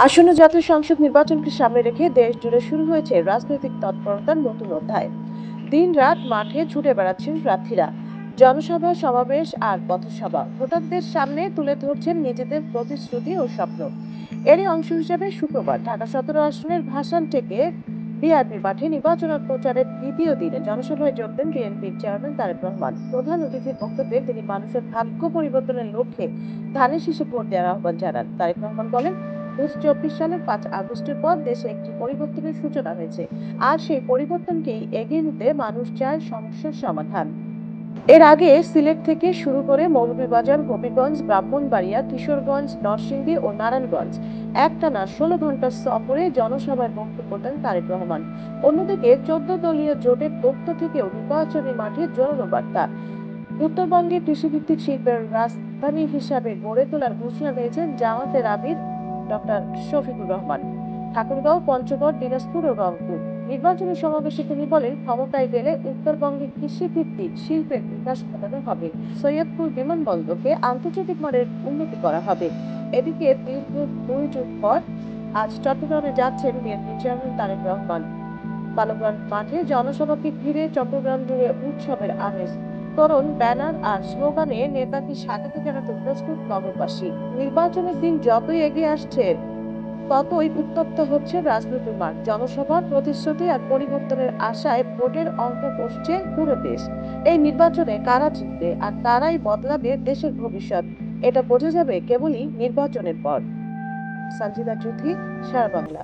আসন্ন জাতীয় সংসদ নির্বাচনকে সামনে রেখে দেশ জুড়ে শুরু হয়েছে রাজনৈতিক তৎপরতার নতুন অধ্যায়। দিন-রাত মাঠে ছুটে বেড়াচ্ছেন প্রার্থীরা। জনসভা, সমাবেশ আর পথসভা ভোটারদের সামনে তুলে ধরছেন নিজেদের প্রতিশ্রুতি ও স্বপ্ন। এরই অংশ হিসেবে শুক্রবার ঢাকা ১৭ আসনের ভাসান থেকে বিআরপি মাঠে নির্বাচন প্রচারের দ্বিতীয় দিনে জনসভায় যোগ দেন বিএনপির চেয়ারম্যান তারেক রহমান। প্রধান অতিথির বক্তব্যে তিনি মানুষের ভাগ্য পরিবর্তনের লক্ষ্যে ধানের শীষে ভোট দেওয়ার আহ্বান জানান। তারেক রহমান বলেন, ২০২৪ সালের ৫ আগস্টের পর দেশে একটি পরিবর্তনের সূচনা হয়েছে, আর সেই পরিবর্তনকেই এগিয়ে নিতে মানুষ চায় সমস্যার সমাধান। এর আগে সিলেট থেকে শুরু করে মৌলভীবাজার, হবিগঞ্জ, ব্রাহ্মণবাড়িয়া, কিশোরগঞ্জ, নরসিংদী ও নারায়ণগঞ্জ একটানা ১৬ ঘন্টার সফরে জনসভায় বক্তব্য দেন তারেক রহমান। অন্যদিকে ১৪ দলীয় জোটের পক্ষ থেকেও নির্বাচনী মাঠে জোরালো বার্তা। উত্তরবঙ্গে কৃষিভিত্তিক শিল্পের রাজধানী হিসাবে গড়ে তোলার ঘোষণা দিয়েছেন জামাতের আমির ডক্টর শফিকুর রহমান। ঠাকুরগাঁও, পঞ্চগড়, দিনাজপুর ও রংপুর নির্বাচনী সমাবেশে তিনি বলেন, ক্ষমতায় গেলে উত্তরবঙ্গে কৃষিভিত্তিক শিল্পের বিকাশ ঘটানো হবে। সৈয়দপুর বিমানবন্দরকে আন্তর্জাতিক মানের উন্নতি করা হবে। এদিকে দীর্ঘ ২ যুগ পর আজ চট্টগ্রামে যাচ্ছেন বিএনপি চেয়ারম্যান তারেক রহমান। বালুরঘাট মাঠে জনসভাকে ঘিরে চট্টগ্রাম জুড়ে উৎসবের আমেজ। তরুণ ব্যানার আর স্লোগানে নেতাকে স্বাগত জানাতে প্রস্তুত নগরবাসী। নির্বাচনের দিন যতই এগিয়ে আসছে, ততই উত্তপ্ত হচ্ছে রাজনৈতিক মাঠ। জনসভা, প্রতিশ্রুতি আর পরিবর্তনের আশায় ভোটের অঙ্ক কষছে পুরো দেশ। এই নির্বাচনে কারা জিতবে আর কারাই বদলাবে দেশের ভবিষ্যৎ, এটা বোঝা যাবে কেবলই নির্বাচনের পর। সঞ্জিদা চৌধুরী, সারা বাংলা।